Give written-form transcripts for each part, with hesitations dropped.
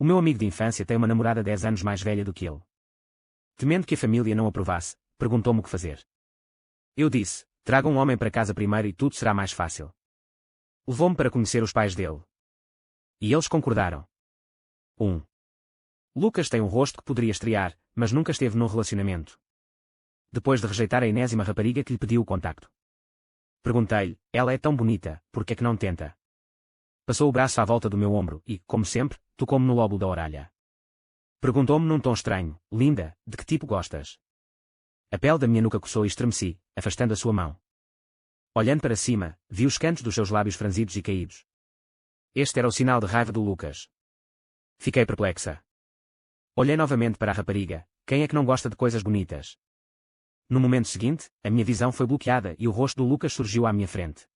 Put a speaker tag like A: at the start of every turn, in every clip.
A: O meu amigo de infância tem uma namorada 10 anos mais velha do que ele. Temendo que a família não aprovasse, perguntou-me o que fazer. Eu disse, traga um homem para casa primeiro e tudo será mais fácil. Levou-me para conhecer os pais dele. E eles concordaram. 1. Lucas tem um rosto que poderia estrear, mas nunca esteve num relacionamento. Depois de rejeitar a enésima rapariga que lhe pediu o contacto. Perguntei-lhe, ela é tão bonita, por que é que não tenta? Passou o braço à volta do meu ombro e, como sempre, tocou-me no lóbulo da orelha. Perguntou-me num tom estranho, linda, de que tipo gostas? A pele da minha nuca coçou e estremeci, afastando a sua mão. Olhando para cima, vi os cantos dos seus lábios franzidos e caídos. Este era o sinal de raiva do Lucas. Fiquei perplexa. Olhei novamente para a rapariga, quem é que não gosta de coisas bonitas? No momento seguinte, a minha visão foi bloqueada e o rosto do Lucas surgiu à minha frente.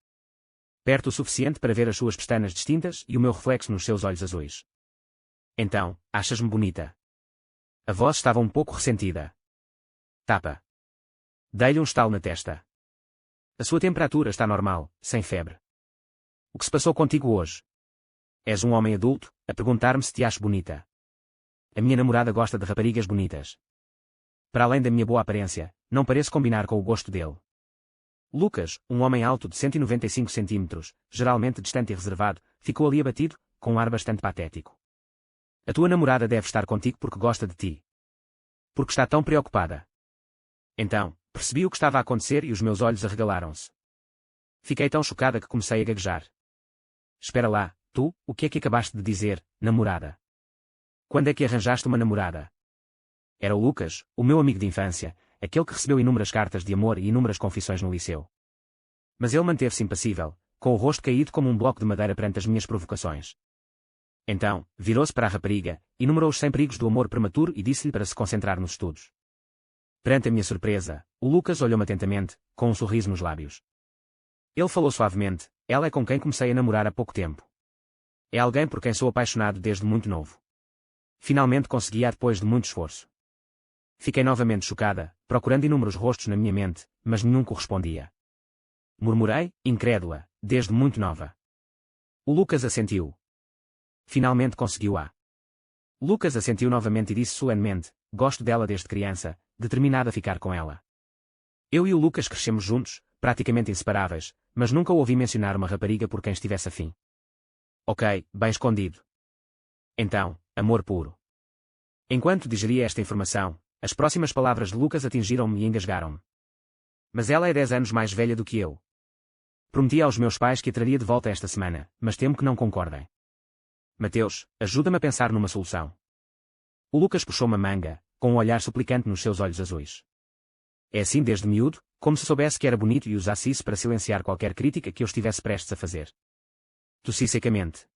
A: Perto o suficiente para ver as suas pestanas distintas e o meu reflexo nos seus olhos azuis. Então, achas-me bonita? A voz estava um pouco ressentida. Tapa. Dei-lhe um estalo na testa. A sua temperatura está normal, sem febre. O que se passou contigo hoje? És um homem adulto, a perguntar-me se te acho bonita. A minha namorada gosta de raparigas bonitas. Para além da minha boa aparência, não pareço combinar com o gosto dele. Lucas, um homem alto de 195 centímetros, geralmente distante e reservado, ficou ali abatido, com um ar bastante patético. A tua namorada deve estar contigo porque gosta de ti. Porque está tão preocupada. Então, percebi o que estava a acontecer e os meus olhos arregalaram-se. Fiquei tão chocada que comecei a gaguejar. Espera lá, tu, o que é que acabaste de dizer, namorada? Quando é que arranjaste uma namorada? Era o Lucas, o meu amigo de infância, aquele que recebeu inúmeras cartas de amor e inúmeras confissões no liceu. Mas ele manteve-se impassível, com o rosto caído como um bloco de madeira perante as minhas provocações. Então, virou-se para a rapariga, enumerou os 100 perigos do amor prematuro e disse-lhe para se concentrar nos estudos. Perante a minha surpresa, o Lucas olhou-me atentamente, com um sorriso nos lábios. Ele falou suavemente, ela é com quem comecei a namorar há pouco tempo. É alguém por quem sou apaixonado desde muito novo. Finalmente consegui depois de muito esforço. Fiquei novamente chocada, procurando inúmeros rostos na minha mente, mas nenhum correspondia. Murmurei, incrédula, desde muito nova. O Lucas assentiu. Finalmente conseguiu-a. Lucas assentiu novamente e disse solenemente, gosto dela desde criança, determinado a ficar com ela. Eu e o Lucas crescemos juntos, praticamente inseparáveis, mas nunca o ouvi mencionar uma rapariga por quem estivesse afim. Ok, bem escondido. Então, amor puro. Enquanto digeria esta informação, as próximas palavras de Lucas atingiram-me e engasgaram-me. Mas ela é 10 anos mais velha do que eu. Prometi aos meus pais que a traria de volta esta semana, mas temo que não concordem. Mateus, ajuda-me a pensar numa solução. O Lucas puxou-me a manga, com um olhar suplicante nos seus olhos azuis. É assim desde miúdo, como se soubesse que era bonito e usasse isso para silenciar qualquer crítica que eu estivesse prestes a fazer. Tossi secamente.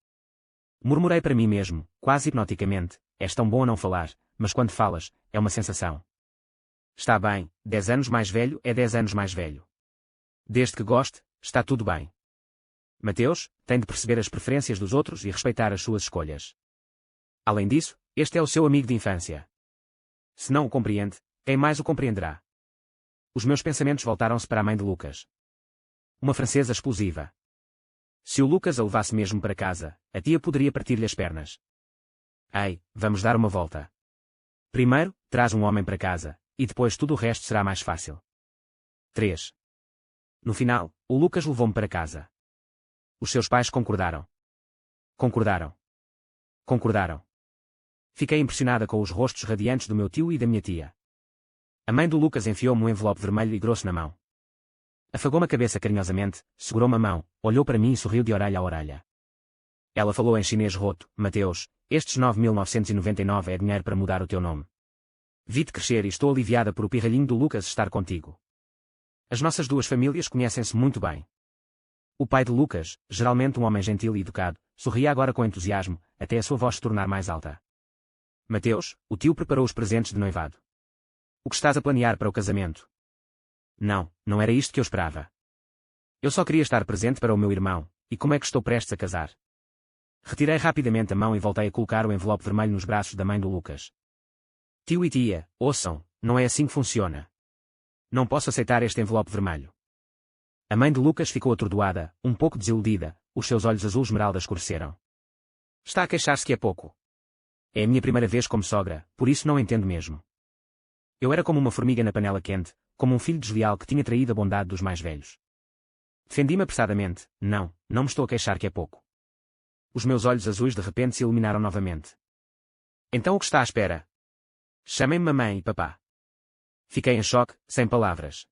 A: Murmurei para mim mesmo, quase hipnoticamente, és tão bom a não falar, mas quando falas, é uma sensação. Está bem, 10 anos mais velho é 10 anos mais velho. Desde que goste, está tudo bem. Mateus, tem de perceber as preferências dos outros e respeitar as suas escolhas. Além disso, este é o seu amigo de infância. Se não o compreende, quem mais o compreenderá? Os meus pensamentos voltaram-se para a mãe de Lucas. Uma francesa explosiva. Se o Lucas a levasse mesmo para casa, a tia poderia partir-lhe as pernas. Ei, vamos dar uma volta. Primeiro, traz um homem para casa, e depois tudo o resto será mais fácil. 3. No final, o Lucas levou-me para casa. Os seus pais concordaram. Concordaram. Concordaram. Fiquei impressionada com os rostos radiantes do meu tio e da minha tia. A mãe do Lucas enfiou-me um envelope vermelho e grosso na mão. Afagou-me a cabeça carinhosamente, segurou-me a mão, olhou para mim e sorriu de orelha a orelha. Ela falou em chinês roto, Mateus, estes 9.999 é dinheiro para mudar o teu nome. Vi-te crescer e estou aliviada por o pirralhinho do Lucas estar contigo. As nossas duas famílias conhecem-se muito bem. O pai de Lucas, geralmente um homem gentil e educado, sorria agora com entusiasmo, até a sua voz se tornar mais alta. Mateus, o tio preparou os presentes de noivado. O que estás a planear para o casamento? Não, não era isto que eu esperava. Eu só queria estar presente para o meu irmão, e como é que estou prestes a casar? Retirei rapidamente a mão e voltei a colocar o envelope vermelho nos braços da mãe do Lucas. Tio e tia, ouçam, não é assim que funciona. Não posso aceitar este envelope vermelho. A mãe de Lucas ficou atordoada, um pouco desiludida, os seus olhos azul esmeralda escureceram. Está a queixar-se que é pouco. É a minha primeira vez como sogra, por isso não entendo mesmo. Eu era como uma formiga na panela quente, como um filho desleal que tinha traído a bondade dos mais velhos. Defendi-me apressadamente, não me estou a queixar que é pouco. Os meus olhos azuis de repente se iluminaram novamente. Então o que está à espera? Chamem-me mamãe e papá. Fiquei em choque, sem palavras.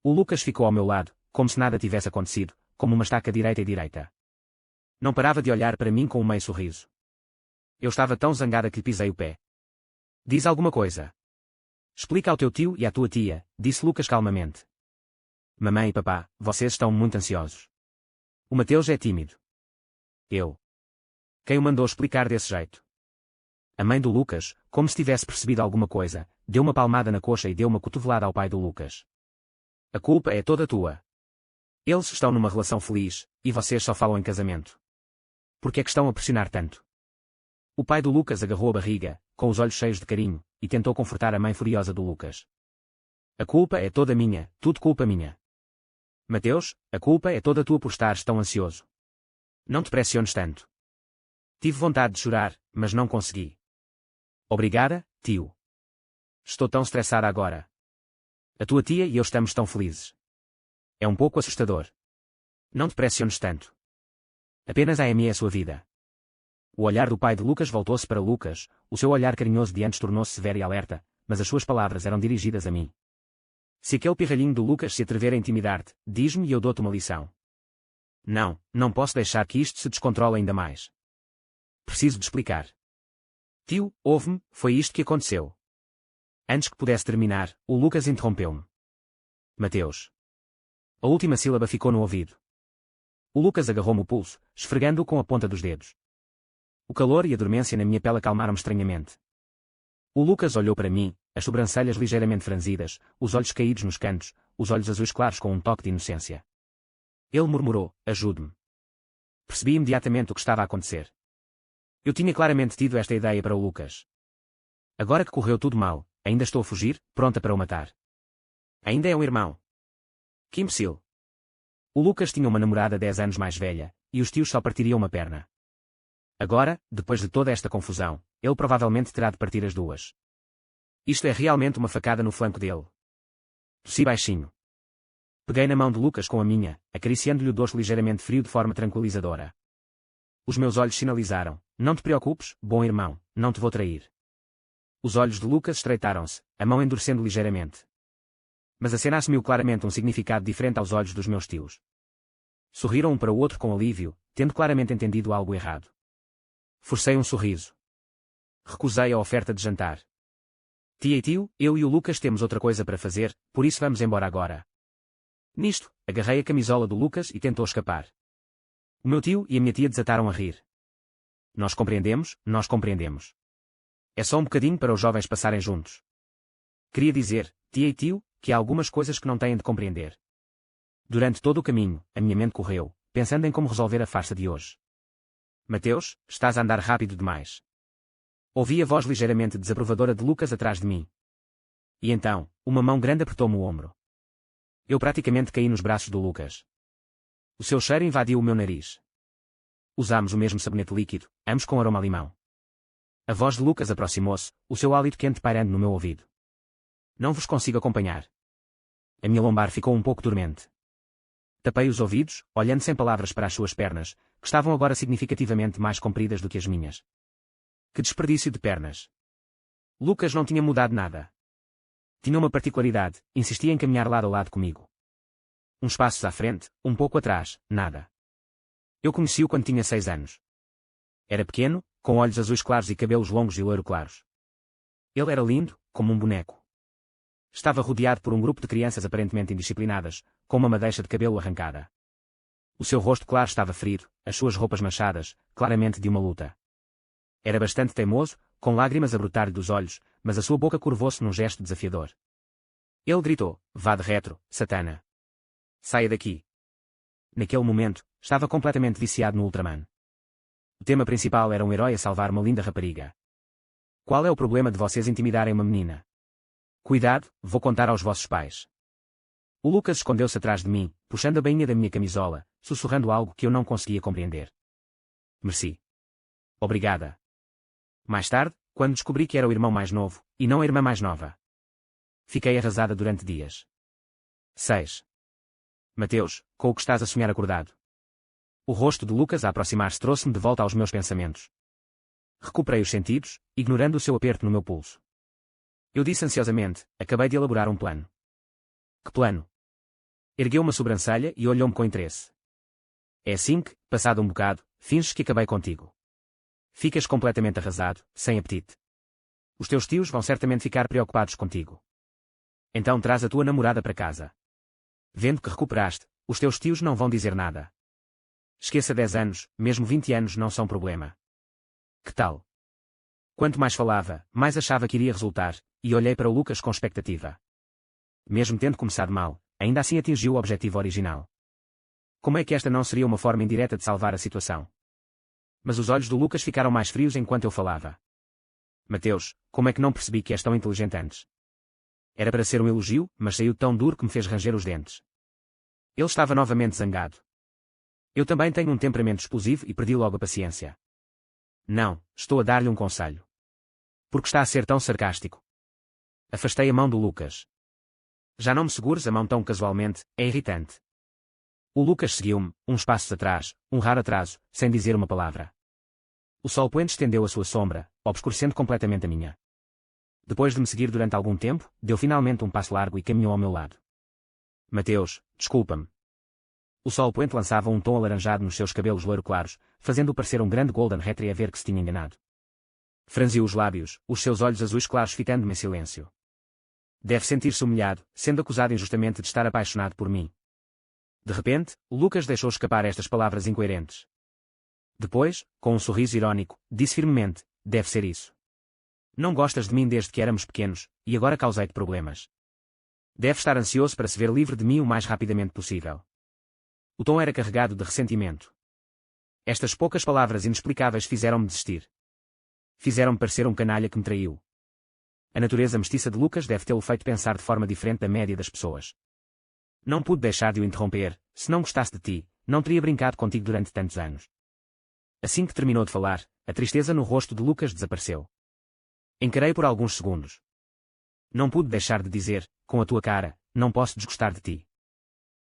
A: O Lucas ficou ao meu lado, como se nada tivesse acontecido, como uma estaca direita e direita. Não parava de olhar para mim com um meio sorriso. Eu estava tão zangada que lhe pisei o pé. Diz alguma coisa. Explica ao teu tio e à tua tia, disse Lucas calmamente. Mamãe e papá, vocês estão muito ansiosos. O Mateus é tímido. Eu. Quem o mandou explicar desse jeito? A mãe do Lucas, como se tivesse percebido alguma coisa, deu uma palmada na coxa e deu uma cotovelada ao pai do Lucas. A culpa é toda tua. Eles estão numa relação feliz, e vocês só falam em casamento. Por que é que estão a pressionar tanto? O pai do Lucas agarrou a barriga, com os olhos cheios de carinho, e tentou confortar a mãe furiosa do Lucas. A culpa é toda minha, tudo culpa minha. Mateus, a culpa é toda tua por estares tão ansioso. Não te pressiones tanto. Tive vontade de chorar, mas não consegui. Obrigada, tio. Estou tão estressada agora. A tua tia e eu estamos tão felizes. É um pouco assustador. Não te pressiones tanto. Apenas a Amy é a sua vida. O olhar do pai de Lucas voltou-se para Lucas, o seu olhar carinhoso de antes tornou-se severo e alerta, mas as suas palavras eram dirigidas a mim. Se aquele pirralhinho do Lucas se atrever a intimidar-te, diz-me e eu dou-te uma lição. Não posso deixar que isto se descontrole ainda mais. Preciso de explicar. Tio, ouve-me, foi isto que aconteceu. Antes que pudesse terminar, o Lucas interrompeu-me. Mateus. A última sílaba ficou no ouvido. O Lucas agarrou-me o pulso, esfregando-o com a ponta dos dedos. O calor e a dormência na minha pele acalmaram-me estranhamente. O Lucas olhou para mim, as sobrancelhas ligeiramente franzidas, os olhos caídos nos cantos, os olhos azuis claros com um toque de inocência. Ele murmurou, ajude-me. Percebi imediatamente o que estava a acontecer. Eu tinha claramente tido esta ideia para o Lucas. Agora que correu tudo mal, ainda estou a fugir, pronta para o matar. Ainda é um irmão. Que imbecil. O Lucas tinha uma namorada 10 anos mais velha, e os tios só partiriam uma perna. Agora, depois de toda esta confusão, ele provavelmente terá de partir as duas. Isto é realmente uma facada no flanco dele. Tossi baixinho. Peguei na mão de Lucas com a minha, acariciando-lhe o dorso ligeiramente frio de forma tranquilizadora. Os meus olhos sinalizaram, não te preocupes, bom irmão, não te vou trair. Os olhos de Lucas estreitaram-se, a mão endurecendo ligeiramente. Mas acenasse-me claramente um significado diferente aos olhos dos meus tios. Sorriram um para o outro com alívio, tendo claramente entendido algo errado. Forcei um sorriso. Recusei a oferta de jantar. Tia e tio, eu e o Lucas temos outra coisa para fazer, por isso vamos embora agora. Nisto, agarrei a camisola do Lucas e tentou escapar. O meu tio e a minha tia desataram a rir. Nós compreendemos, nós compreendemos. É só um bocadinho para os jovens passarem juntos. Queria dizer, tia e tio, que há algumas coisas que não têm de compreender. Durante todo o caminho, a minha mente correu, pensando em como resolver a farsa de hoje. Mateus, estás a andar rápido demais. Ouvi a voz ligeiramente desaprovadora de Lucas atrás de mim. E então, uma mão grande apertou-me o ombro. Eu praticamente caí nos braços do Lucas. O seu cheiro invadiu o meu nariz. Usámos o mesmo sabonete líquido, ambos com aroma a limão. A voz de Lucas aproximou-se, o seu hálito quente pairando no meu ouvido. Não vos consigo acompanhar. A minha lombar ficou um pouco dormente. Tapei os ouvidos, olhando sem palavras para as suas pernas, que estavam agora significativamente mais compridas do que as minhas. Que desperdício de pernas. Lucas não tinha mudado nada. Tinha uma particularidade, insistia em caminhar lado a lado comigo. Uns passos à frente, um pouco atrás, nada. Eu conheci-o quando tinha 6 anos. Era pequeno, com olhos azuis claros e cabelos longos e loiro claros. Ele era lindo, como um boneco. Estava rodeado por um grupo de crianças aparentemente indisciplinadas, com uma madeixa de cabelo arrancada. O seu rosto claro estava ferido, as suas roupas manchadas, claramente de uma luta. Era bastante teimoso, com lágrimas a brotar-lhe dos olhos, mas a sua boca curvou-se num gesto desafiador. Ele gritou, vá de retro, Satana. Saia daqui. Naquele momento, estava completamente viciado no Ultraman. O tema principal era um herói a salvar uma linda rapariga. Qual é o problema de vocês intimidarem uma menina? Cuidado, vou contar aos vossos pais. O Lucas escondeu-se atrás de mim, puxando a bainha da minha camisola, sussurrando algo que eu não conseguia compreender. Merci. Obrigada. Mais tarde, quando descobri que era o irmão mais novo, e não a irmã mais nova, fiquei arrasada durante dias. 6. Mateus, com o que estás a sonhar acordado? O rosto de Lucas a aproximar-se trouxe-me de volta aos meus pensamentos. Recuperei os sentidos, ignorando o seu aperto no meu pulso. Eu disse ansiosamente, acabei de elaborar um plano. Que plano? Ergueu uma sobrancelha e olhou-me com interesse. É assim que, passado um bocado, finges que acabei contigo. Ficas completamente arrasado, sem apetite. Os teus tios vão certamente ficar preocupados contigo. Então traz a tua namorada para casa. Vendo que recuperaste, os teus tios não vão dizer nada. Esqueça 10 anos, mesmo 20 anos não são problema. Que tal? Quanto mais falava, mais achava que iria resultar, e olhei para o Lucas com expectativa. Mesmo tendo começado mal, ainda assim atingiu o objetivo original. Como é que esta não seria uma forma indireta de salvar a situação? Mas os olhos do Lucas ficaram mais frios enquanto eu falava. Mateus, como é que não percebi que és tão inteligente antes? Era para ser um elogio, mas saiu tão duro que me fez ranger os dentes. Ele estava novamente zangado. Eu também tenho um temperamento explosivo e perdi logo a paciência. Não, estou a dar-lhe um conselho. Por que está a ser tão sarcástico? Afastei a mão do Lucas. Já não me segures a mão tão casualmente, é irritante. O Lucas seguiu-me, uns passos atrás, um raro atraso, sem dizer uma palavra. O sol poente estendeu a sua sombra, obscurecendo completamente a minha. Depois de me seguir durante algum tempo, deu finalmente um passo largo e caminhou ao meu lado. Mateus, desculpa-me. O sol poente lançava um tom alaranjado nos seus cabelos loiro claros, fazendo-o parecer um grande golden retriever que se tinha enganado. Franziu os lábios, os seus olhos azuis claros fitando-me em silêncio. Deve sentir-se humilhado, sendo acusado injustamente de estar apaixonado por mim. De repente, Lucas deixou escapar estas palavras incoerentes. Depois, com um sorriso irónico, disse firmemente, deve ser isso. Não gostas de mim desde que éramos pequenos, e agora causei-te problemas. Deve estar ansioso para se ver livre de mim o mais rapidamente possível. O tom era carregado de ressentimento. Estas poucas palavras inexplicáveis fizeram-me desistir. Fizeram-me parecer um canalha que me traiu. A natureza mestiça de Lucas deve tê-lo feito pensar de forma diferente da média das pessoas. Não pude deixar de o interromper, se não gostasse de ti, não teria brincado contigo durante tantos anos. Assim que terminou de falar, a tristeza no rosto de Lucas desapareceu. Encarei por alguns segundos. Não pude deixar de dizer, com a tua cara, não posso desgostar de ti.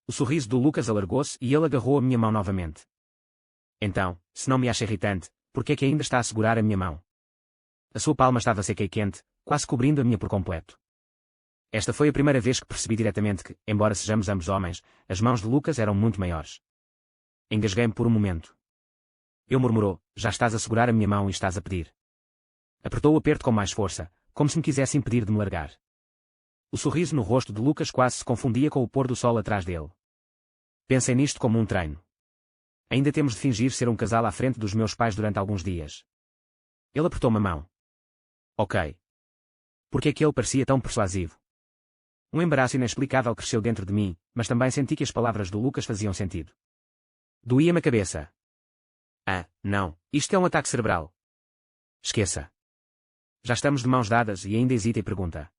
A: O sorriso do Lucas alargou-se e ele agarrou a minha mão novamente. Então, se não me acha irritante, por que é que ainda está a segurar a minha mão? A sua palma estava seca e quente, quase cobrindo a minha por completo. Esta foi a primeira vez que percebi diretamente que, embora sejamos ambos homens, as mãos de Lucas eram muito maiores. Engasguei-me por um momento. Ele murmurou, já estás a segurar a minha mão e estás a pedir. Apertou o aperto com mais força, como se me quisesse impedir de me largar. O sorriso no rosto de Lucas quase se confundia com o pôr do sol atrás dele. Pensei nisto como um treino. Ainda temos de fingir ser um casal à frente dos meus pais durante alguns dias. Ele apertou-me a mão. Ok. Por que é que ele parecia tão persuasivo? Um embaraço inexplicável cresceu dentro de mim, mas também senti que as palavras do Lucas faziam sentido. Doía-me a cabeça. Ah, não, isto é um ataque cerebral. Esqueça. Já estamos de mãos dadas e ainda hesita e pergunta.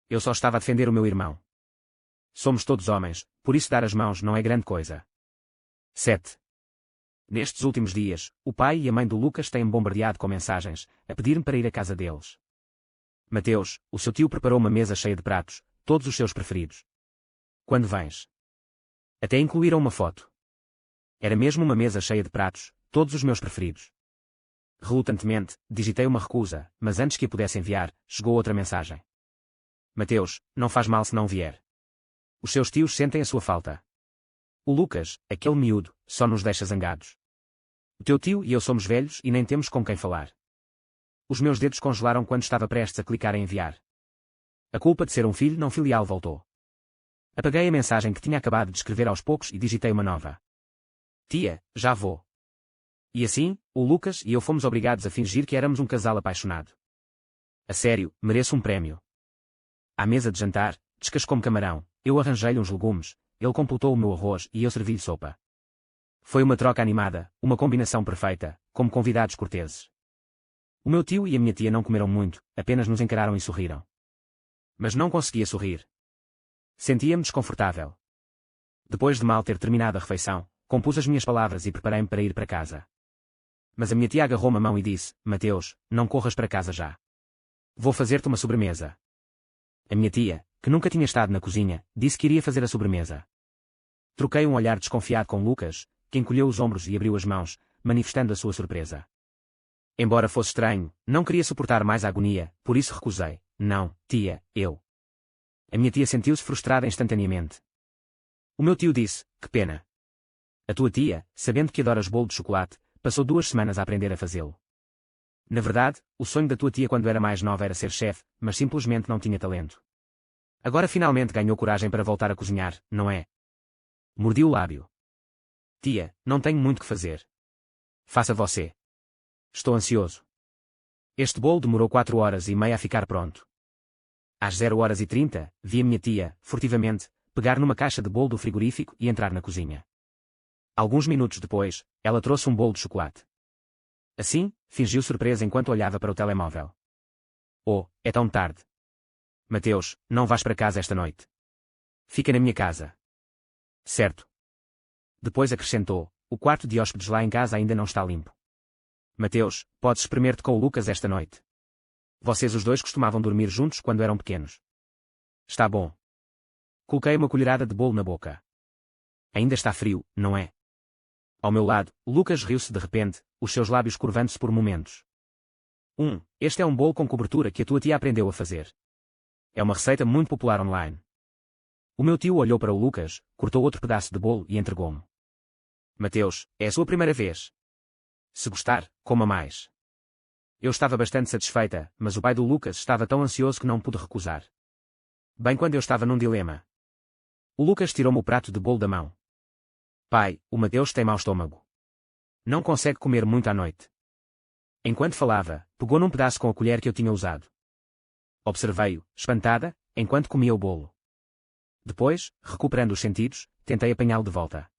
A: Eu só estava a defender o meu irmão. Somos todos homens, por isso dar as mãos não é grande coisa. 7. Nestes últimos dias, o pai e a mãe do Lucas têm-me bombardeado com mensagens, a pedir-me para ir à casa deles. Mateus, o seu tio preparou uma mesa cheia de pratos, todos os seus preferidos. Quando vens? Até incluíram uma foto. Era mesmo uma mesa cheia de pratos, todos os meus preferidos. Relutantemente, digitei uma recusa, mas antes que a pudesse enviar, chegou outra mensagem. Mateus, não faz mal se não vier. Os seus tios sentem a sua falta. O Lucas, aquele miúdo, só nos deixa zangados. O teu tio e eu somos velhos e nem temos com quem falar. Os meus dedos congelaram quando estava prestes a clicar em enviar. A culpa de ser um filho não filial voltou. Apaguei a mensagem que tinha acabado de escrever aos poucos e digitei uma nova. Tia, já vou. E assim, o Lucas e eu fomos obrigados a fingir que éramos um casal apaixonado. A sério, mereço um prémio. À mesa de jantar, descascou-me camarão, eu arranjei-lhe uns legumes, ele completou o meu arroz e eu servi-lhe sopa. Foi uma troca animada, uma combinação perfeita, como convidados corteses. O meu tio e a minha tia não comeram muito, apenas nos encararam e sorriram. Mas não conseguia sorrir. Sentia-me desconfortável. Depois de mal ter terminado a refeição, compus as minhas palavras e preparei-me para ir para casa. mas a minha tia agarrou-me a mão e disse: Mateus, não corras para casa já. Vou fazer-te uma sobremesa. A minha tia, que nunca tinha estado na cozinha, disse que iria fazer a sobremesa. Troquei um olhar desconfiado com Lucas, que encolheu os ombros e abriu as mãos, manifestando a sua surpresa. Embora fosse estranho, não queria suportar mais a agonia, por isso recusei. Não, tia, eu. A minha tia sentiu-se frustrada instantaneamente. O meu tio disse: que pena. A tua tia, sabendo que adoras bolo de chocolate, passou 2 semanas a aprender a fazê-lo. Na verdade, o sonho da tua tia quando era mais nova era ser chefe, mas simplesmente não tinha talento. Agora finalmente ganhou coragem para voltar a cozinhar, não é? Mordi o lábio. Tia, não tenho muito que fazer. Faça você. Estou ansioso. Este bolo demorou 4h30 a ficar pronto. Às 0h30, vi a minha tia, furtivamente, pegar numa caixa de bolo do frigorífico e entrar na cozinha. Alguns minutos depois, ela trouxe um bolo de chocolate. Assim, fingiu surpresa enquanto olhava para o telemóvel. Oh, é tão tarde. Mateus, não vais para casa esta noite. Fica na minha casa. Certo. Depois acrescentou: o quarto de hóspedes lá em casa ainda não está limpo. Mateus, podes espremer-te com o Lucas esta noite. Vocês os dois costumavam dormir juntos quando eram pequenos. Está bom. Coloquei uma colherada de bolo na boca. Ainda está frio, não é? Ao meu lado, Lucas riu-se de repente, os seus lábios curvando-se por momentos. Este é um bolo com cobertura que a tua tia aprendeu a fazer. É uma receita muito popular online. O meu tio olhou para o Lucas, cortou outro pedaço de bolo e entregou-me. Mateus, é a sua primeira vez. Se gostar, coma mais. Eu estava bastante satisfeita, mas o pai do Lucas estava tão ansioso que não pude recusar. Bem quando eu estava num dilema. O Lucas tirou-me o prato de bolo da mão. Pai, o Mateus tem mau estômago. Não consegue comer muito à noite. Enquanto falava, pegou num pedaço com a colher que eu tinha usado. Observei-o, espantada, enquanto comia o bolo. Depois, recuperando os sentidos, tentei apanhá-lo de volta.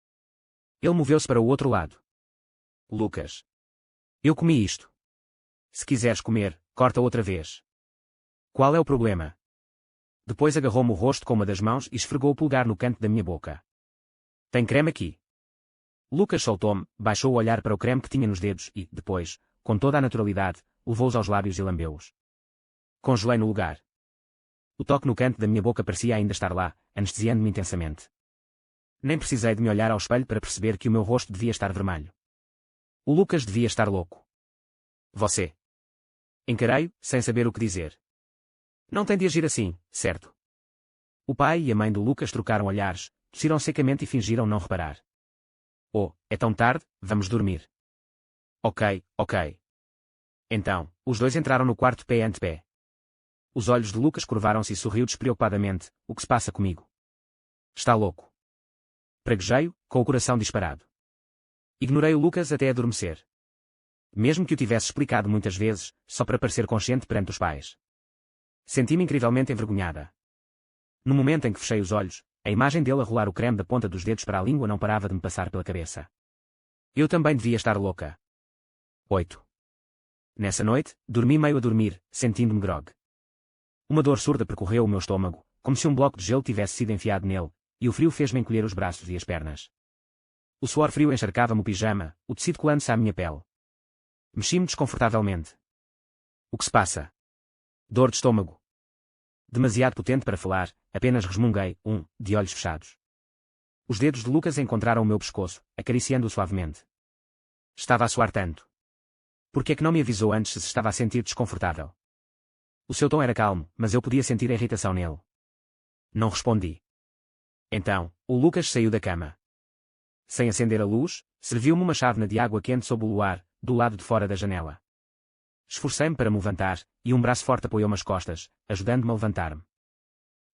A: Ele moveu-se para o outro lado. Lucas. Eu comi isto. Se quiseres comer, corta outra vez. Qual é o problema? Depois agarrou-me o rosto com uma das mãos e esfregou o polegar no canto da minha boca. Tem creme aqui. Lucas soltou-me, baixou o olhar para o creme que tinha nos dedos e, depois, com toda a naturalidade, levou-os aos lábios e lambeu-os. Congelei no lugar. O toque no canto da minha boca parecia ainda estar lá, anestesiando-me intensamente. Nem precisei de me olhar ao espelho para perceber que o meu rosto devia estar vermelho. O Lucas devia estar louco. Você. Encarei-o, sem saber o que dizer. Não tem de agir assim, certo? O pai e a mãe do Lucas trocaram olhares, tossiram secamente e fingiram não reparar. Oh, é tão tarde, vamos dormir. Ok. Então, os dois entraram no quarto pé ante pé. Os olhos de Lucas curvaram-se e sorriu despreocupadamente: o que se passa comigo? Está louco. Praguejei-o, com o coração disparado. Ignorei o Lucas até adormecer. Mesmo que o tivesse explicado muitas vezes, só para parecer consciente perante os pais. Senti-me incrivelmente envergonhada. No momento em que fechei os olhos, a imagem dele a rolar o creme da ponta dos dedos para a língua não parava de me passar pela cabeça. Eu também devia estar louca. 8. Nessa noite, dormi meio a dormir, sentindo-me grogue. Uma dor surda percorreu o meu estômago, como se um bloco de gelo tivesse sido enfiado nele, e o frio fez-me encolher os braços e as pernas. O suor frio encharcava-me o pijama, o tecido colando-se à minha pele. Mexi-me desconfortavelmente. O que se passa? Dor de estômago. Demasiado potente para falar, apenas resmunguei, de olhos fechados. Os dedos de Lucas encontraram o meu pescoço, acariciando-o suavemente. Estava a suar tanto. Por que é que não me avisou antes se estava a sentir desconfortável? O seu tom era calmo, mas eu podia sentir a irritação nele. Não respondi. Então, o Lucas saiu da cama. Sem acender a luz, serviu-me uma chávena de água quente sob o luar, do lado de fora da janela. Esforcei-me para me levantar, e um braço forte apoiou-me as costas, ajudando-me a levantar-me.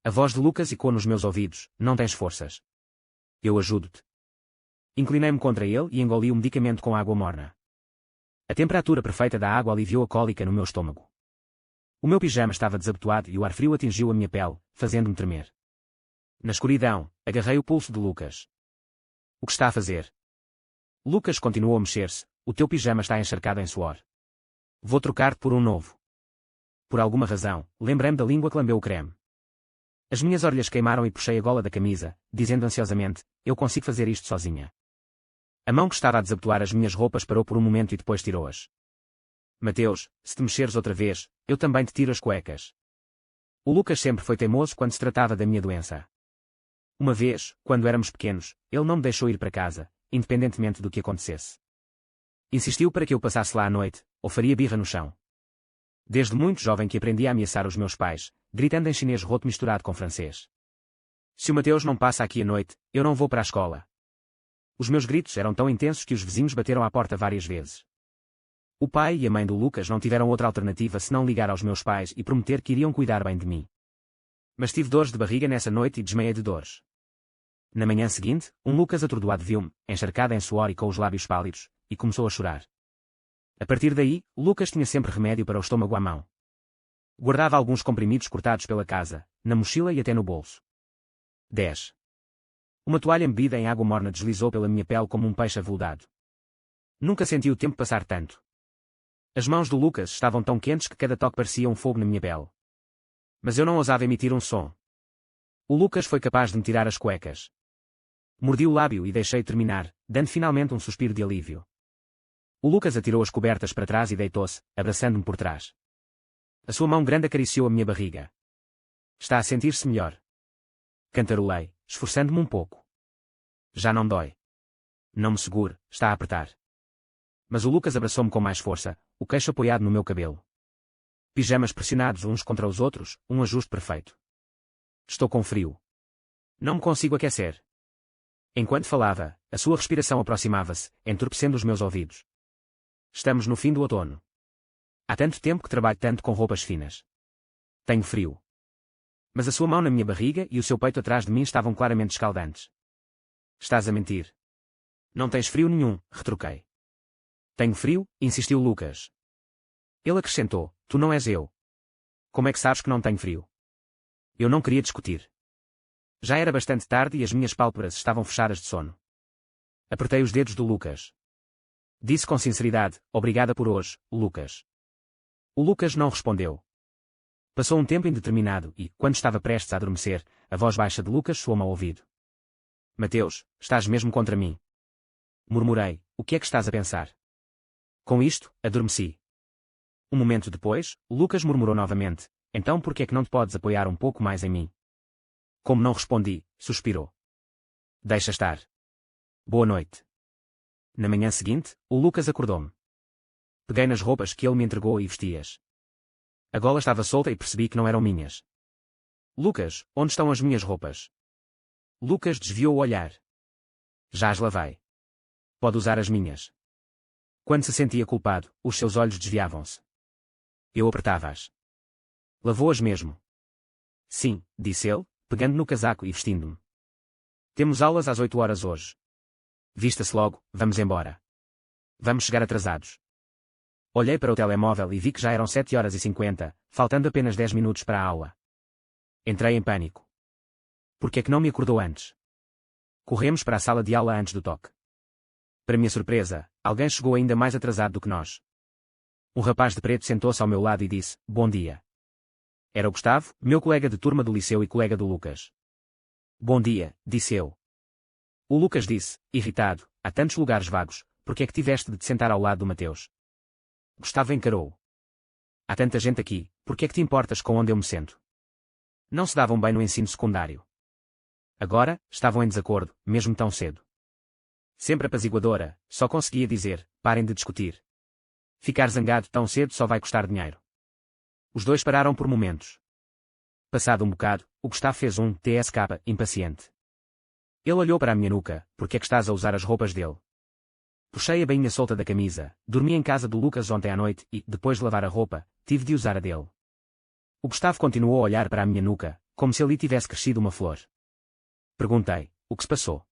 A: A voz de Lucas ecoou nos meus ouvidos: não tens forças. Eu ajudo-te. Inclinei-me contra ele e engoli o medicamento com água morna. A temperatura perfeita da água aliviou a cólica no meu estômago. O meu pijama estava desabotoado e o ar frio atingiu a minha pele, fazendo-me tremer. Na escuridão, agarrei o pulso de Lucas. O que está a fazer? Lucas continuou a mexer-se: o teu pijama está encharcado em suor. Vou trocar-te por um novo. Por alguma razão, lembrei-me da língua que lambeu o creme. As minhas orelhas queimaram e puxei a gola da camisa, dizendo ansiosamente: eu consigo fazer isto sozinha. A mão que estava a desabotoar as minhas roupas parou por um momento e depois tirou-as. Mateus, se te mexeres outra vez, eu também te tiro as cuecas. O Lucas sempre foi teimoso quando se tratava da minha doença. Uma vez, quando éramos pequenos, ele não me deixou ir para casa, independentemente do que acontecesse. Insistiu para que eu passasse lá à noite, ou faria birra no chão. Desde muito jovem que aprendi a ameaçar os meus pais, gritando em chinês roto misturado com francês. Se o Mateus não passa aqui à noite, eu não vou para a escola. Os meus gritos eram tão intensos que os vizinhos bateram à porta várias vezes. O pai e a mãe do Lucas não tiveram outra alternativa senão ligar aos meus pais e prometer que iriam cuidar bem de mim. Mas tive dores de barriga nessa noite e desmaiei de dores. Na manhã seguinte, um Lucas atordoado viu-me, encharcado em suor e com os lábios pálidos, e começou a chorar. A partir daí, Lucas tinha sempre remédio para o estômago à mão. Guardava alguns comprimidos cortados pela casa, na mochila e até no bolso. 10. Uma toalha embebida em água morna deslizou pela minha pele como um peixe aveludado. Nunca senti o tempo passar tanto. As mãos do Lucas estavam tão quentes que cada toque parecia um fogo na minha pele. Mas eu não ousava emitir um som. O Lucas foi capaz de me tirar as cuecas. Mordi o lábio e deixei terminar, dando finalmente um suspiro de alívio. O Lucas atirou as cobertas para trás e deitou-se, abraçando-me por trás. A sua mão grande acariciou a minha barriga. Está a sentir-se melhor? Cantarolei, esforçando-me um pouco. Já não dói. Não me segure, está a apertar. Mas o Lucas abraçou-me com mais força, o queixo apoiado no meu cabelo. Pijamas pressionados uns contra os outros, um ajuste perfeito. Estou com frio. Não me consigo aquecer. Enquanto falava, a sua respiração aproximava-se, entorpecendo os meus ouvidos. Estamos no fim do outono. Há tanto tempo que trabalho tanto com roupas finas. Tenho frio. Mas a sua mão na minha barriga e o seu peito atrás de mim estavam claramente escaldantes. Estás a mentir. Não tens frio nenhum, retruquei. Tenho frio, insistiu Lucas. Ele acrescentou, tu não és eu. Como é que sabes que não tenho frio? Eu não queria discutir. Já era bastante tarde e as minhas pálpebras estavam fechadas de sono. Apertei os dedos do Lucas. Disse com sinceridade, obrigada por hoje, Lucas. O Lucas não respondeu. Passou um tempo indeterminado e, quando estava prestes a adormecer, a voz baixa de Lucas soou-me ao ouvido. Mateus, estás mesmo contra mim? Murmurei, o que é que estás a pensar? Com isto, adormeci. Um momento depois, Lucas murmurou novamente, então por que é que não te podes apoiar um pouco mais em mim? Como não respondi, suspirou. Deixa estar. Boa noite. Na manhã seguinte, o Lucas acordou-me. Peguei nas roupas que ele me entregou e vesti-as. A gola estava solta e percebi que não eram minhas. Lucas, onde estão as minhas roupas? Lucas desviou o olhar. Já as lavei. Pode usar as minhas. Quando se sentia culpado, os seus olhos desviavam-se. Eu apertava-as. Lavou-as mesmo. Sim, disse ele, pegando no casaco e vestindo-me. Temos aulas às 8 horas hoje. Vista-se logo, vamos embora. Vamos chegar atrasados. Olhei para o telemóvel e vi que já eram 7h50, faltando apenas 10 minutos para a aula. Entrei em pânico. Por que é que não me acordou antes? Corremos para a sala de aula antes do toque. Para minha surpresa, alguém chegou ainda mais atrasado do que nós. Um rapaz de preto sentou-se ao meu lado e disse, bom dia. Era o Gustavo, meu colega de turma do liceu e colega do Lucas. Bom dia, disse eu. O Lucas disse, irritado, há tantos lugares vagos, por que é que tiveste de te sentar ao lado do Mateus? Gustavo encarou. Há tanta gente aqui, por que é que te importas com onde eu me sento? Não se davam bem no ensino secundário. Agora, estavam em desacordo, mesmo tão cedo. Sempre apaziguadora, só conseguia dizer, parem de discutir. Ficar zangado tão cedo só vai custar dinheiro. Os dois pararam por momentos. Passado um bocado, o Gustavo fez um TSK, impaciente. Ele olhou para a minha nuca, porque é que estás a usar as roupas dele? Puxei a bainha solta da camisa, dormi em casa do Lucas ontem à noite e, depois de lavar a roupa, tive de usar a dele. O Gustavo continuou a olhar para a minha nuca, como se ali tivesse crescido uma flor. Perguntei, o que se passou?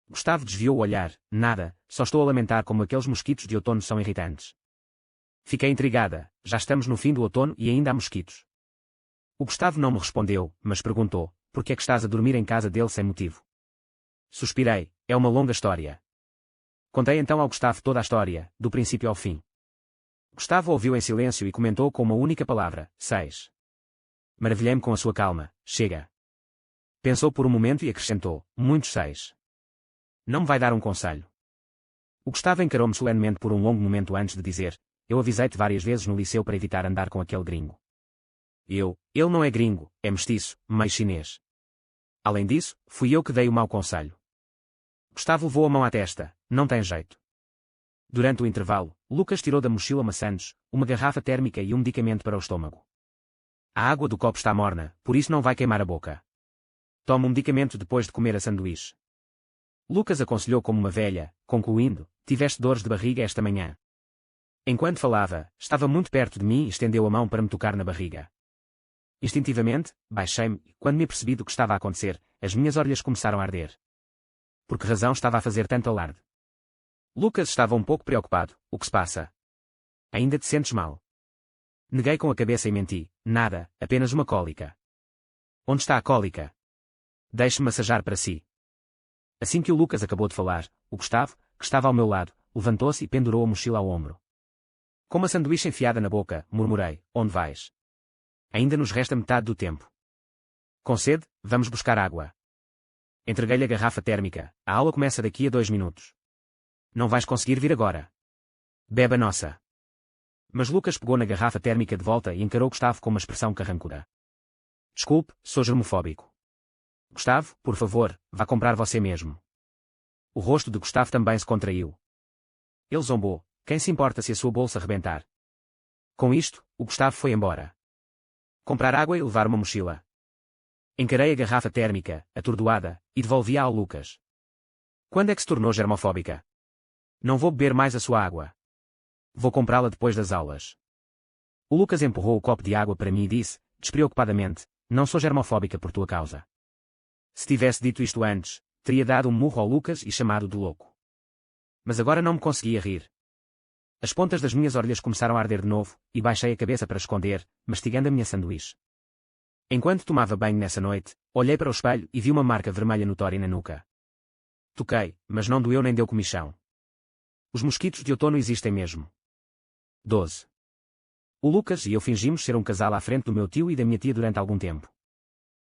A: Gustavo desviou o olhar, nada, só estou a lamentar como aqueles mosquitos de outono são irritantes. Fiquei intrigada, já estamos no fim do outono e ainda há mosquitos. O Gustavo não me respondeu, mas perguntou, por que é que estás a dormir em casa dele sem motivo? Suspirei, é uma longa história. Contei então ao Gustavo toda a história, do princípio ao fim. Gustavo ouviu em silêncio e comentou com uma única palavra, 6. Maravilhei-me com a sua calma, chega. Pensou por um momento e acrescentou, muitos 6. Não me vai dar um conselho. O Gustavo encarou-me solenemente por um longo momento antes de dizer: eu avisei-te várias vezes no liceu para evitar andar com aquele gringo. Ele não é gringo, é mestiço, meio chinês. Além disso, fui eu que dei o mau conselho. Gustavo levou a mão à testa, não tem jeito. Durante o intervalo, Lucas tirou da mochila maçãs, uma garrafa térmica e um medicamento para o estômago. A água do copo está morna, por isso não vai queimar a boca. Toma um medicamento depois de comer a sanduíche. Lucas aconselhou como uma velha, concluindo: tiveste dores de barriga esta manhã. Enquanto falava, estava muito perto de mim e estendeu a mão para me tocar na barriga. Instintivamente, baixei-me e, quando me apercebi do que estava a acontecer, as minhas orelhas começaram a arder. Por que razão estava a fazer tanto alarde? Lucas estava um pouco preocupado. O que se passa? Ainda te sentes mal? Neguei com a cabeça e menti. Nada, apenas uma cólica. Onde está a cólica? Deixe-me massajar para si. Assim que o Lucas acabou de falar, o Gustavo, que estava ao meu lado, levantou-se e pendurou a mochila ao ombro. Com uma sanduíche enfiada na boca, murmurei: onde vais? Ainda nos resta metade do tempo. Com sede, vamos buscar água. Entreguei-lhe a garrafa térmica. A aula começa daqui a 2 minutos. Não vais conseguir vir agora. Bebe a nossa. Mas Lucas pegou na garrafa térmica de volta e encarou Gustavo com uma expressão carrancuda. Desculpe, sou germofóbico. Gustavo, por favor, vá comprar você mesmo. O rosto de Gustavo também se contraiu. Ele zombou: quem se importa se a sua bolsa rebentar? Com isto, o Gustavo foi embora. Comprar água e levar uma mochila. Encarei a garrafa térmica, atordoada, e devolvi-a ao Lucas. Quando é que se tornou germofóbica? Não vou beber mais a sua água. Vou comprá-la depois das aulas. O Lucas empurrou o copo de água para mim e disse, despreocupadamente: não sou germofóbica por tua causa. Se tivesse dito isto antes, teria dado um murro ao Lucas e chamado de louco. Mas agora não me conseguia rir. As pontas das minhas orelhas começaram a arder de novo, e baixei a cabeça para esconder, mastigando a minha sanduíche. Enquanto tomava banho nessa noite, olhei para o espelho e vi uma marca vermelha notória na nuca. Toquei, mas não doeu nem deu comichão. Os mosquitos de outono existem mesmo. 12. O Lucas e eu fingimos ser um casal à frente do meu tio e da minha tia durante algum tempo.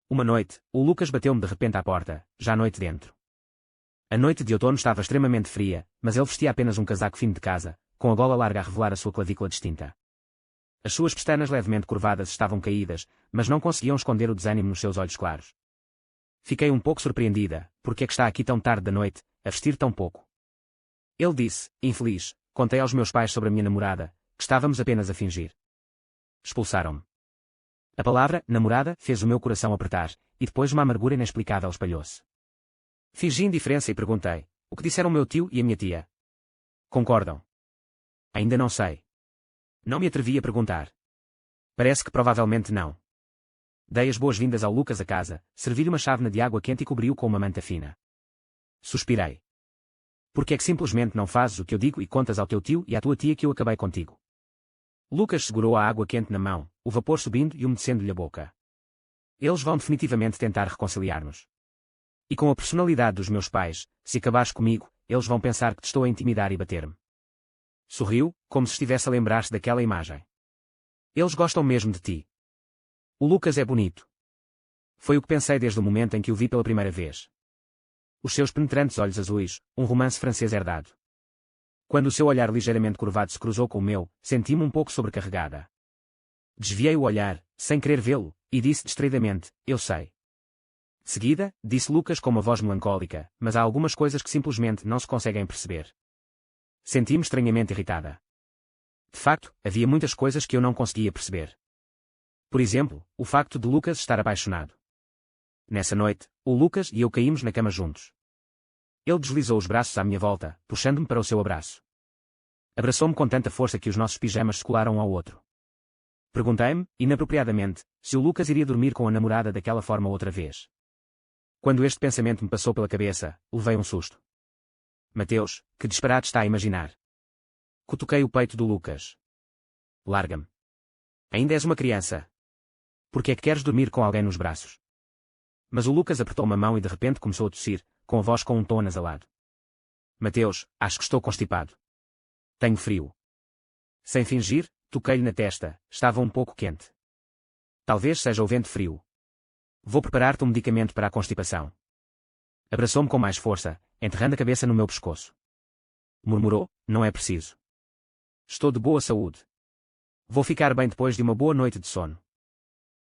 A: Uma noite, o Lucas bateu-me de repente à porta, já noite dentro. A noite de outono estava extremamente fria, mas ele vestia apenas um casaco fino de casa, com a gola larga a revelar a sua clavícula distinta. As suas pestanas levemente curvadas estavam caídas, mas não conseguiam esconder o desânimo nos seus olhos claros. Fiquei um pouco surpreendida: porque é que está aqui tão tarde da noite, a vestir tão pouco? Ele disse: infeliz, contei aos meus pais sobre a minha namorada, que estávamos apenas a fingir. Expulsaram-me. A palavra namorada fez o meu coração apertar, e depois uma amargura inexplicável espalhou-se. Fingi indiferença e perguntei: o que disseram meu tio e a minha tia? Concordam? Ainda não sei. Não me atrevi a perguntar. Parece que provavelmente não. Dei as boas-vindas ao Lucas a casa, servi-lhe uma chávena de água quente e cobri-o com uma manta fina. Suspirei. Porque é que simplesmente não fazes o que eu digo e contas ao teu tio e à tua tia que eu acabei contigo? Lucas segurou a água quente na mão, o vapor subindo e umedecendo-lhe a boca. Eles vão definitivamente tentar reconciliar-nos. E com a personalidade dos meus pais, se acabares comigo, eles vão pensar que te estou a intimidar e bater-me. Sorriu, como se estivesse a lembrar-se daquela imagem. Eles gostam mesmo de ti. O Lucas é bonito. Foi o que pensei desde o momento em que o vi pela primeira vez. Os seus penetrantes olhos azuis, um romance francês herdado. Quando o seu olhar ligeiramente curvado se cruzou com o meu, senti-me um pouco sobrecarregada. Desviei o olhar, sem querer vê-lo, e disse distraidamente: eu sei. De seguida, disse Lucas com uma voz melancólica: mas há algumas coisas que simplesmente não se conseguem perceber. Senti-me estranhamente irritada. De facto, havia muitas coisas que eu não conseguia perceber. Por exemplo, o facto de Lucas estar apaixonado. Nessa noite, o Lucas e eu caímos na cama juntos. Ele deslizou os braços à minha volta, puxando-me para o seu abraço. Abraçou-me com tanta força que os nossos pijamas se colaram um ao outro. Perguntei-me, inapropriadamente, se o Lucas iria dormir com a namorada daquela forma outra vez. Quando este pensamento me passou pela cabeça, levei um susto. Mateus, que disparate está a imaginar? Cutuquei o peito do Lucas. Larga-me. Ainda és uma criança. Por que é que queres dormir com alguém nos braços? Mas o Lucas apertou-me a mão e de repente começou a tossir, com a voz com um tom anasalado. Mateus, acho que estou constipado. Tenho frio. Sem fingir, toquei-lhe na testa, estava um pouco quente. Talvez seja o vento frio. Vou preparar-te um medicamento para a constipação. Abraçou-me com mais força, enterrando a cabeça no meu pescoço. Murmurou, não é preciso. Estou de boa saúde. Vou ficar bem depois de uma boa noite de sono.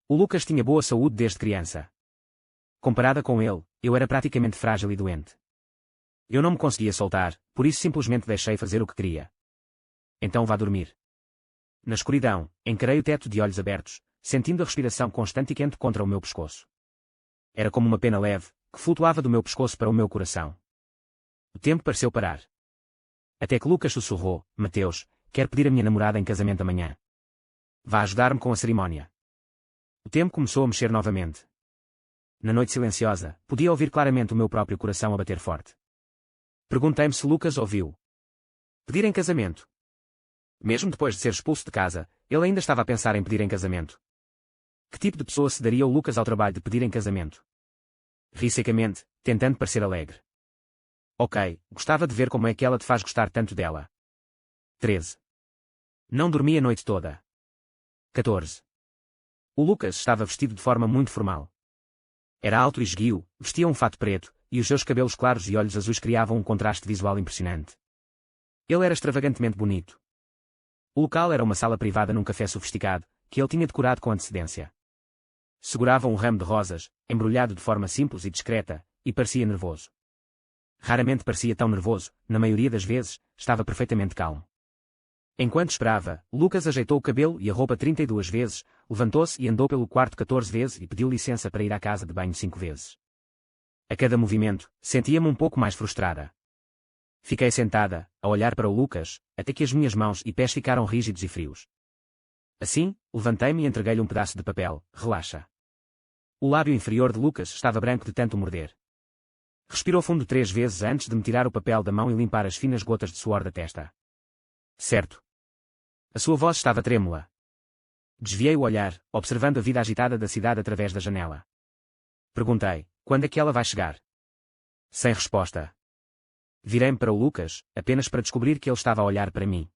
A: O Lucas tinha boa saúde desde criança. Comparada com ele, eu era praticamente frágil e doente. Eu não me conseguia soltar, por isso simplesmente deixei fazer o que queria. Então vá dormir. Na escuridão, encarei o teto de olhos abertos, sentindo a respiração constante e quente contra o meu pescoço. Era como uma pena leve, que flutuava do meu pescoço para o meu coração. O tempo pareceu parar. Até que Lucas sussurrou, Mateus, quero pedir a minha namorada em casamento amanhã. Vá ajudar-me com a cerimónia. O tempo começou a mexer novamente. Na noite silenciosa, podia ouvir claramente o meu próprio coração a bater forte. Perguntei-me se Lucas ouviu. Pedir em casamento. Mesmo depois de ser expulso de casa, ele ainda estava a pensar em pedir em casamento. Que tipo de pessoa se daria o Lucas ao trabalho de pedir em casamento? Ri secamente, tentando parecer alegre. Ok, gostava de ver como é que ela te faz gostar tanto dela. 13. Não dormi a noite toda. 14. O Lucas estava vestido de forma muito formal. Era alto e esguio, vestia um fato preto, e os seus cabelos claros e olhos azuis criavam um contraste visual impressionante. Ele era extravagantemente bonito. O local era uma sala privada num café sofisticado, que ele tinha decorado com antecedência. Segurava um ramo de rosas, embrulhado de forma simples e discreta, e parecia nervoso. Raramente parecia tão nervoso, na maioria das vezes, estava perfeitamente calmo. Enquanto esperava, Lucas ajeitou o cabelo e a roupa 32 vezes, levantou-se e andou pelo quarto 14 vezes e pediu licença para ir à casa de banho 5 vezes. A cada movimento, sentia-me um pouco mais frustrada. Fiquei sentada, a olhar para o Lucas, até que as minhas mãos e pés ficaram rígidos e frios. Assim, levantei-me e entreguei-lhe um pedaço de papel, relaxa. O lábio inferior de Lucas estava branco de tanto morder. Respirou fundo 3 vezes antes de me tirar o papel da mão e limpar as finas gotas de suor da testa. Certo. A sua voz estava trêmula. Desviei o olhar, observando a vida agitada da cidade através da janela. Perguntei, quando é que ela vai chegar? Sem resposta. Virei-me para o Lucas, apenas para descobrir que ele estava a olhar para mim.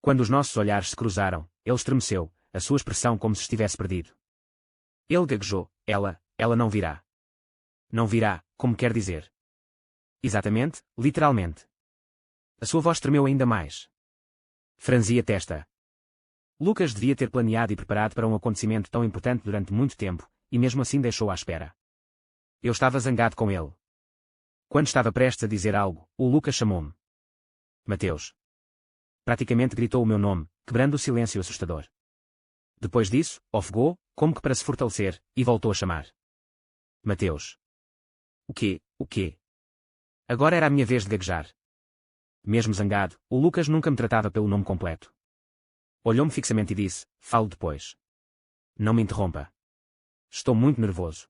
A: Quando os nossos olhares se cruzaram, ele estremeceu, a sua expressão como se estivesse perdido. Ele gaguejou, ela não virá. Não virá, como quer dizer? Exatamente, literalmente. A sua voz tremeu ainda mais. Franzi a testa. Lucas devia ter planeado e preparado para um acontecimento tão importante durante muito tempo, e mesmo assim deixou à espera. Eu estava zangado com ele. Quando estava prestes a dizer algo, o Lucas chamou-me. Mateus. Praticamente gritou o meu nome, quebrando o silêncio assustador. Depois disso, ofegou, como que para se fortalecer, e voltou a chamar. Mateus. O quê? O quê? Agora era a minha vez de gaguejar. Mesmo zangado, o Lucas nunca me tratava pelo nome completo. Olhou-me fixamente e disse, falo depois. Não me interrompa. Estou muito nervoso.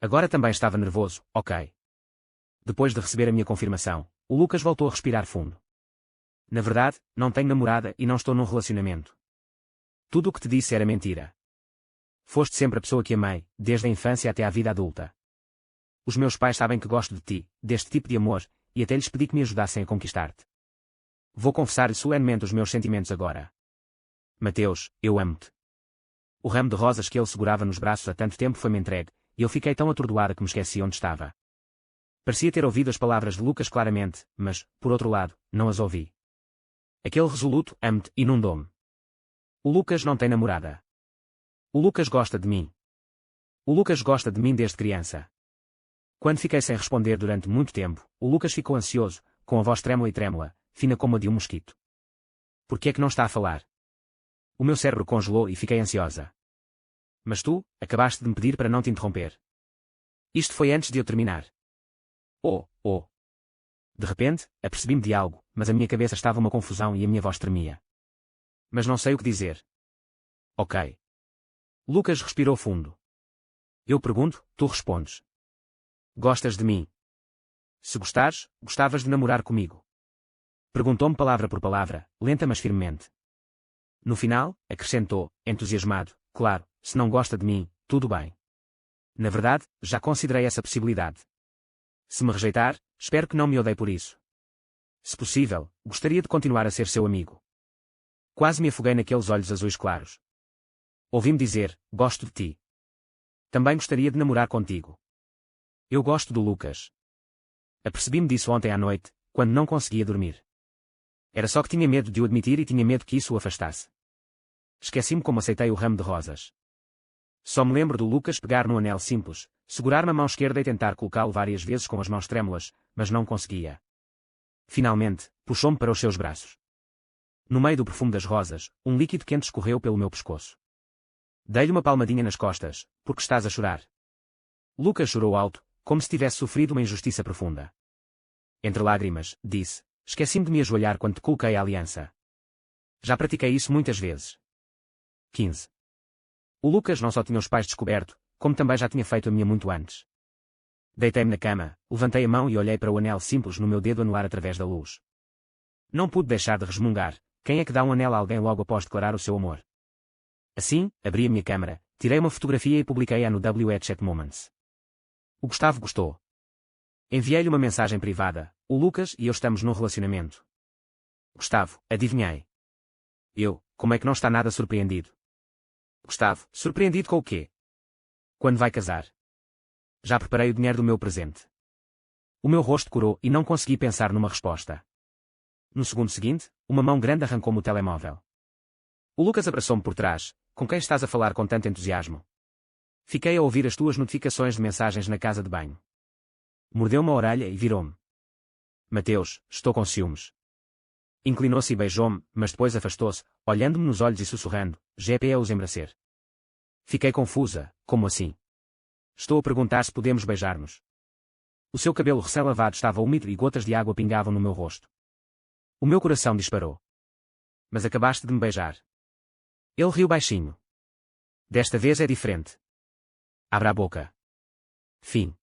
A: Agora também estava nervoso, ok. Depois de receber a minha confirmação, o Lucas voltou a respirar fundo. Na verdade, não tenho namorada e não estou num relacionamento. Tudo o que te disse era mentira. Foste sempre a pessoa que amei, desde a infância até à vida adulta. Os meus pais sabem que gosto de ti, deste tipo de amor, e até lhes pedi que me ajudassem a conquistar-te. Vou confessar-lhe solenemente os meus sentimentos agora. Mateus, eu amo-te. O ramo de rosas que ele segurava nos braços há tanto tempo foi-me entregue, e eu fiquei tão atordoada que me esqueci onde estava. Parecia ter ouvido as palavras de Lucas claramente, mas, por outro lado, não as ouvi. Aquele resoluto amo-te inundou-me. O Lucas não tem namorada. O Lucas gosta de mim. O Lucas gosta de mim desde criança. Quando fiquei sem responder durante muito tempo, o Lucas ficou ansioso, com a voz trêmula, fina como a de um mosquito. Por que é que não está a falar? O meu cérebro congelou e fiquei ansiosa. Mas tu, acabaste de me pedir para não te interromper. Isto foi antes de eu terminar. Oh. De repente, apercebi-me de algo, mas a minha cabeça estava uma confusão e a minha voz tremia. Mas não sei o que dizer. Ok. Lucas respirou fundo. Eu pergunto, tu respondes. Gostas de mim? Se gostares, gostavas de namorar comigo? Perguntou-me palavra por palavra, lenta mas firmemente. No final, acrescentou, entusiasmado, claro, se não gosta de mim, tudo bem. Na verdade, já considerei essa possibilidade. Se me rejeitar, espero que não me odeie por isso. Se possível, gostaria de continuar a ser seu amigo. Quase me afoguei naqueles olhos azuis claros. Ouvi-me dizer, gosto de ti. Também gostaria de namorar contigo. Eu gosto do Lucas. Apercebi-me disso ontem à noite, quando não conseguia dormir. Era só que tinha medo de o admitir e tinha medo que isso o afastasse. Esqueci-me como aceitei o ramo de rosas. Só me lembro do Lucas pegar no anel simples, segurar-me a mão esquerda e tentar colocá-lo várias vezes com as mãos trêmulas, mas não conseguia. Finalmente, puxou-me para os seus braços. No meio do perfume das rosas, um líquido quente escorreu pelo meu pescoço. Dei-lhe uma palmadinha nas costas, porque estás a chorar. Lucas chorou alto, como se tivesse sofrido uma injustiça profunda. Entre lágrimas, disse, esqueci-me de me ajoelhar quando te coloquei a aliança. Já pratiquei isso muitas vezes. 15. O Lucas não só tinha os pais descoberto, como também já tinha feito a minha muito antes. Deitei-me na cama, levantei a mão e olhei para o anel simples no meu dedo anular através da luz. Não pude deixar de resmungar, quem é que dá um anel a alguém logo após declarar o seu amor? Assim, abri a minha câmera, tirei uma fotografia e publiquei-a no WeChat Moments. O Gustavo gostou. Enviei-lhe uma mensagem privada, o Lucas e eu estamos num relacionamento. Gustavo, adivinhei. Eu, como é que não está nada surpreendido? Gustavo, surpreendido com o quê? Quando vai casar? Já preparei o dinheiro do meu presente. O meu rosto corou e não consegui pensar numa resposta. No segundo seguinte, uma mão grande arrancou-me o telemóvel. O Lucas abraçou-me por trás, com quem estás a falar com tanto entusiasmo? Fiquei a ouvir as tuas notificações de mensagens na casa de banho. Mordeu-me a orelha e virou-me. Mateus, estou com ciúmes. Inclinou-se e beijou-me, mas depois afastou-se, olhando-me nos olhos e sussurrando, GP é os embracer. Fiquei confusa, como assim? Estou a perguntar se podemos beijar-nos. O seu cabelo recém-lavado estava úmido e gotas de água pingavam no meu rosto. O meu coração disparou. Mas acabaste de me beijar. Ele riu baixinho. Desta vez é diferente. Abra a boca. Fim.